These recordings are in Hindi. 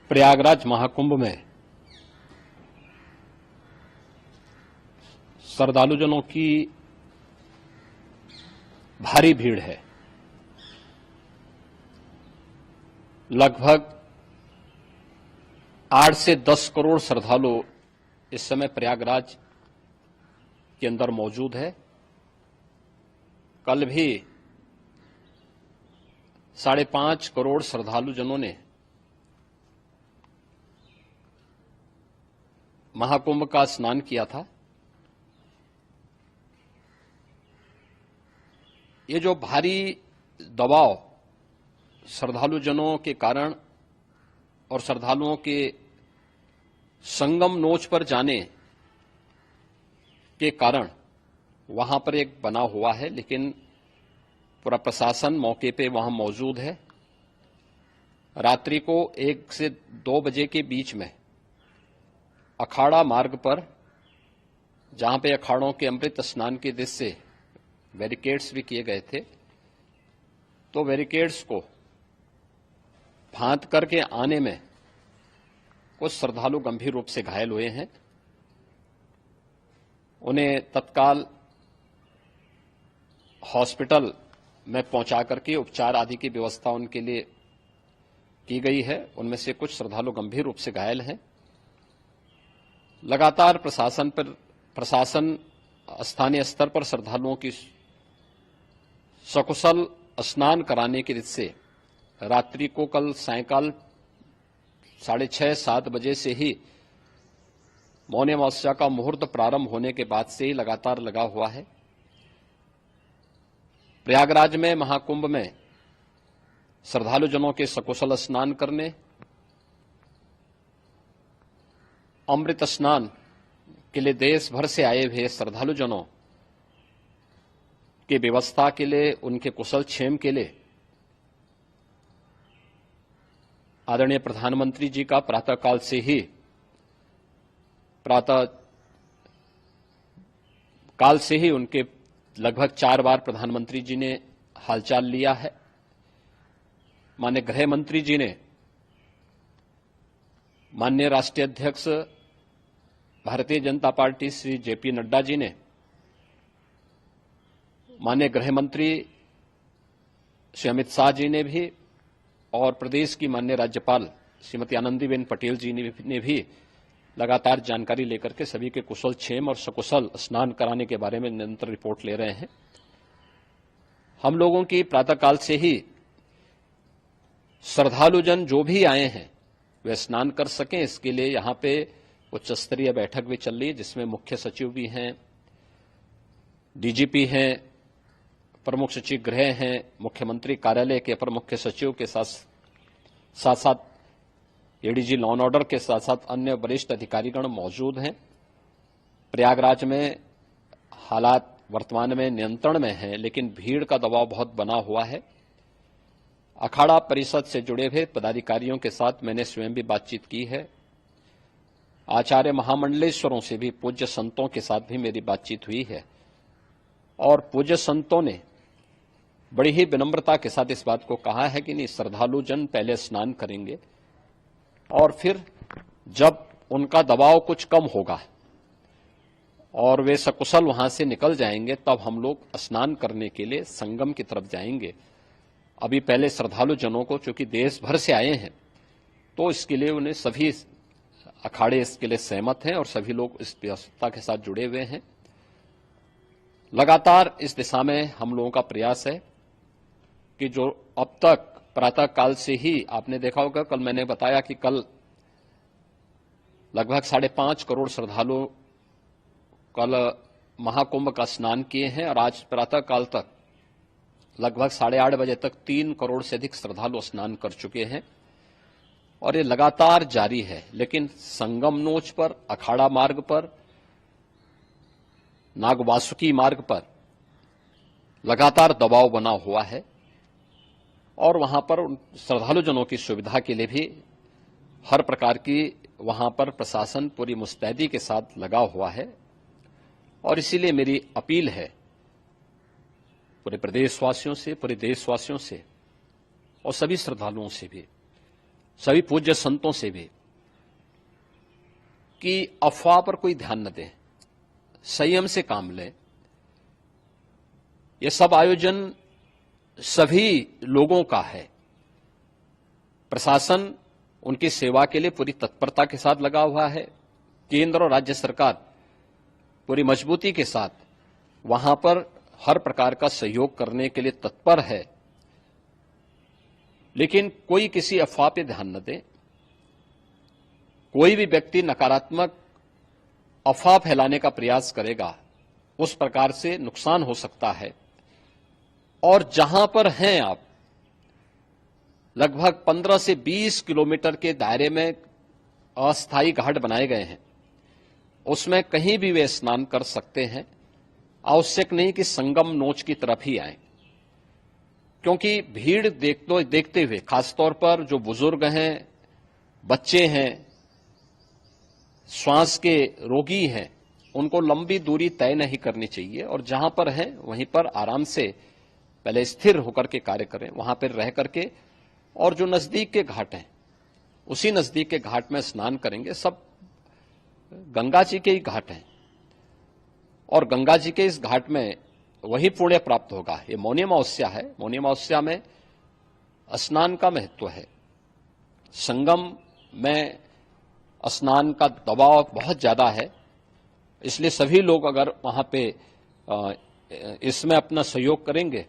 प्रयागराज महाकुंभ में श्रद्धालुजनों की भारी भीड़ है। लगभग 8 से 10 करोड़ श्रद्धालु इस समय प्रयागराज के अंदर मौजूद है। कल भी 5.5 करोड़ श्रद्धालुजनों ने महाकुंभ का स्नान किया था। ये जो भारी दबाव श्रद्धालुजनों के कारण और श्रद्धालुओं के संगम नोच पर जाने के कारण वहां पर एक बना हुआ है, लेकिन पूरा प्रशासन मौके पे वहां मौजूद है। रात्रि को 1 से 2 बजे के बीच में अखाड़ा मार्ग पर, जहां पे अखाड़ों के अमृत स्नान के दृश्य से बैरिकेड्स भी किए गए थे, तो बैरिकेड्स को फांद करके आने में कुछ श्रद्धालु गंभीर रूप से घायल हुए हैं। उन्हें तत्काल हॉस्पिटल में पहुंचा करके उपचार आदि की व्यवस्था उनके लिए की गई है। उनमें से कुछ श्रद्धालु गंभीर रूप से घायल हैं। लगातार प्रशासन स्थानीय स्तर पर श्रद्धालुओं की सकुशल स्नान कराने के दृष्टि से रात्रि को कल सायंकाल 6:30-7 बजे से ही मौनी अमावस्या का मुहूर्त प्रारंभ होने के बाद से ही लगातार लगा हुआ है। प्रयागराज में महाकुंभ में श्रद्धालुजनों के सकुशल स्नान करने, अमृत स्नान के लिए देश भर से आए हुए श्रद्धालुजनों की व्यवस्था के लिए, उनके कुशल क्षेम के लिए आदरणीय प्रधानमंत्री जी का प्रातःकाल से ही उनके लगभग 4 बार प्रधानमंत्री जी ने हालचाल लिया है। माननीय गृह मंत्री जी ने, माननीय राष्ट्रीय अध्यक्ष भारतीय जनता पार्टी श्री जेपी नड्डा जी ने, माननीय गृह मंत्री श्री अमित शाह जी ने भी, और प्रदेश की माननीय राज्यपाल श्रीमती आनंदीबेन पटेल जी ने भी लगातार जानकारी लेकर के सभी के कुशल क्षेम और सकुशल स्नान कराने के बारे में निरंतर रिपोर्ट ले रहे हैं। हम लोगों की प्रातःकाल से ही श्रद्धालुजन जो भी आए हैं वे स्नान कर सकें, इसके लिए यहां पे उच्च स्तरीय बैठक भी चल रही है, जिसमें मुख्य सचिव भी हैं, डीजीपी हैं, प्रमुख सचिव गृह हैं, मुख्यमंत्री कार्यालय के अपर मुख्य सचिव के साथ साथ एडीजी लॉ एंड ऑर्डर के साथ साथ अन्य वरिष्ठ अधिकारीगण मौजूद हैं। प्रयागराज में हालात वर्तमान में नियंत्रण में हैं, लेकिन भीड़ का दबाव बहुत बना हुआ है। अखाड़ा परिषद से जुड़े हुए पदाधिकारियों के साथ मैंने स्वयं भी बातचीत की है। आचार्य महामंडलेश्वरों से भी, पूज्य संतों के साथ भी मेरी बातचीत हुई है, और पूज्य संतों ने बड़ी ही विनम्रता के साथ इस बात को कहा है कि नहीं, श्रद्धालुजन पहले स्नान करेंगे और फिर जब उनका दबाव कुछ कम होगा और वे सकुशल वहां से निकल जाएंगे, तब हम लोग स्नान करने के लिए संगम की तरफ जाएंगे। अभी पहले श्रद्धालुजनों को, चूंकि देश भर से आए हैं, तो इसके लिए उन्हें सभी अखाड़े इसके लिए सहमत हैं और सभी लोग इस व्यवस्था के साथ जुड़े हुए हैं। लगातार इस दिशा में हम लोगों का प्रयास है कि जो अब तक प्रातःकाल से ही आपने देखा होगा, कल मैंने बताया कि कल लगभग 5.5 करोड़ श्रद्धालु कल महाकुंभ का स्नान किए हैं, और आज प्रातःकाल तक लगभग 8:30 बजे तक 3 करोड़ से अधिक श्रद्धालु स्नान कर चुके हैं, और ये लगातार जारी है। लेकिन संगम नोच पर, अखाड़ा मार्ग पर, नागवासुकी मार्ग पर लगातार दबाव बना हुआ है, और वहां पर श्रद्धालुजनों की सुविधा के लिए भी हर प्रकार की वहां पर प्रशासन पूरी मुस्तैदी के साथ लगा हुआ है। और इसीलिए मेरी अपील है पूरे प्रदेशवासियों से, पूरे देशवासियों से और सभी श्रद्धालुओं से भी, सभी पूज्य संतों से भी कि अफवाह पर कोई ध्यान न दें, संयम से काम लें। ये सब आयोजन सभी लोगों का है। प्रशासन उनकी सेवा के लिए पूरी तत्परता के साथ लगा हुआ है। केंद्र और राज्य सरकार पूरी मजबूती के साथ वहां पर हर प्रकार का सहयोग करने के लिए तत्पर है। लेकिन कोई किसी अफवाह पे ध्यान न दे। कोई भी व्यक्ति नकारात्मक अफवाह फैलाने का प्रयास करेगा, उस प्रकार से नुकसान हो सकता है। और जहां पर हैं आप, लगभग 15 से 20 किलोमीटर के दायरे में अस्थायी घाट बनाए गए हैं, उसमें कहीं भी वे स्नान कर सकते हैं। आवश्यक नहीं कि संगम नोच की तरफ ही आए, क्योंकि भीड़ देखते हुए खासतौर पर जो बुजुर्ग हैं, बच्चे हैं, श्वास के रोगी हैं, उनको लंबी दूरी तय नहीं करनी चाहिए और जहां पर हैं वहीं पर आराम से पहले स्थिर होकर के कार्य करें, वहां पर रह करके। और जो नजदीक के घाट हैं, उसी नजदीक के घाट में स्नान करेंगे। सब गंगा जी के ही घाट हैं और गंगा जी के इस घाट में वही पुण्य प्राप्त होगा। ये मौनी अमावस्या है। मौनी अमावस्या में स्नान का महत्व है। संगम में स्नान का दबाव बहुत ज्यादा है, इसलिए सभी लोग अगर वहां पे इसमें अपना सहयोग करेंगे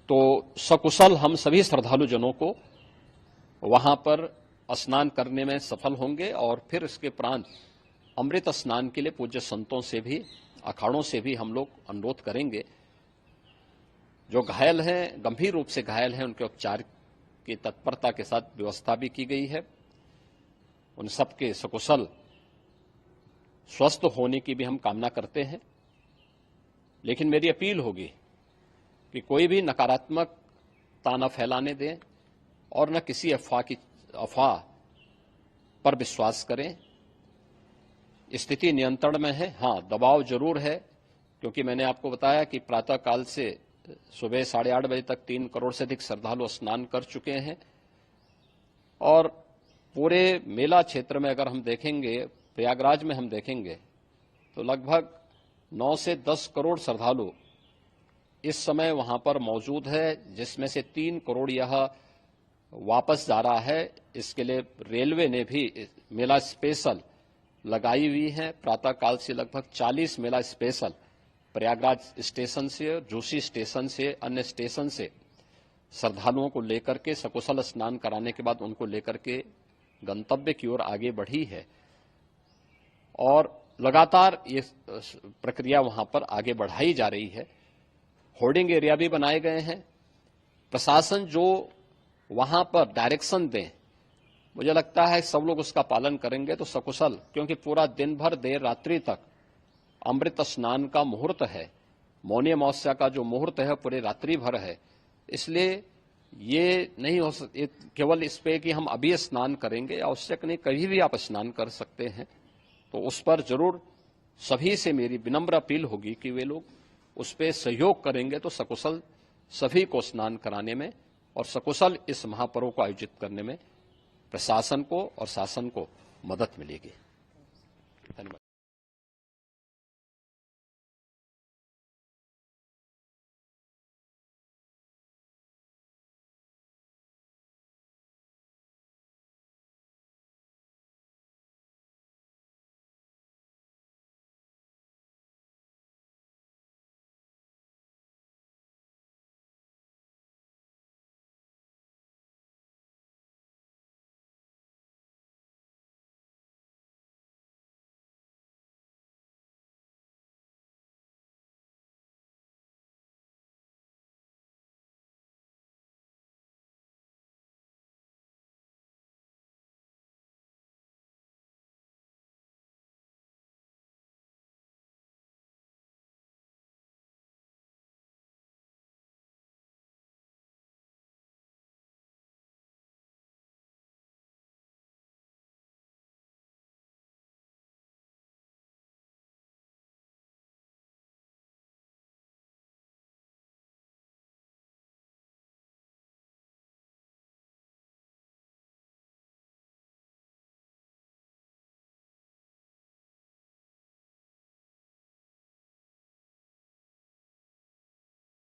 तो सकुशल हम सभी श्रद्धालु जनों को वहां पर स्नान करने में सफल होंगे। और फिर इसके उपरांत अमृत स्नान के लिए पूज्य संतों से भी, अखाड़ों से भी हम लोग अनुरोध करेंगे। जो घायल हैं, गंभीर रूप से घायल हैं, उनके उपचार की तत्परता के साथ व्यवस्था भी की गई है। उन सबके सकुशल स्वस्थ होने की भी हम कामना करते हैं। लेकिन मेरी अपील होगी कि कोई भी नकारात्मकता न फैलाने दें और न किसी अफवाह पर विश्वास करें। स्थिति नियंत्रण में है। हां, दबाव जरूर है, क्योंकि मैंने आपको बताया कि प्रातः काल से सुबह 8:30 बजे तक 3 करोड़ से अधिक श्रद्धालु स्नान कर चुके हैं। और पूरे मेला क्षेत्र में अगर हम देखेंगे, प्रयागराज में हम देखेंगे तो लगभग 9 से 10 करोड़ श्रद्धालु इस समय वहां पर मौजूद है, जिसमें से 3 करोड़ यह वापस जा रहा है। इसके लिए रेलवे ने भी मेला स्पेशल लगाई हुई है। प्रातः काल से लगभग 40 मेला स्पेशल प्रयागराज स्टेशन से, जोशी स्टेशन से, अन्य स्टेशन से श्रद्धालुओं को लेकर के सकुशल स्नान कराने के बाद उनको लेकर के गंतव्य की ओर आगे बढ़ी है। और लगातार ये प्रक्रिया वहां पर आगे बढ़ाई जा रही है। होर्डिंग एरिया भी बनाए गए हैं। प्रशासन जो वहां पर डायरेक्शन दें, मुझे लगता है सब लोग उसका पालन करेंगे तो सकुशल, क्योंकि पूरा दिन भर देर रात्रि तक अमृत स्नान का मुहूर्त है। मौनी अमावस्या का जो मुहूर्त है पूरे रात्रि भर है। इसलिए ये नहीं हो केवल इस पे कि हम अभी स्नान करेंगे, आवश्यक नहीं, कभी भी आप स्नान कर सकते हैं। तो उस पर जरूर सभी से मेरी विनम्र अपील होगी कि वे लोग उस पर सहयोग करेंगे तो सकुशल सभी को स्नान कराने में और सकुशल इस महापर्व को आयोजित करने में प्रशासन को और शासन को मदद मिलेगी।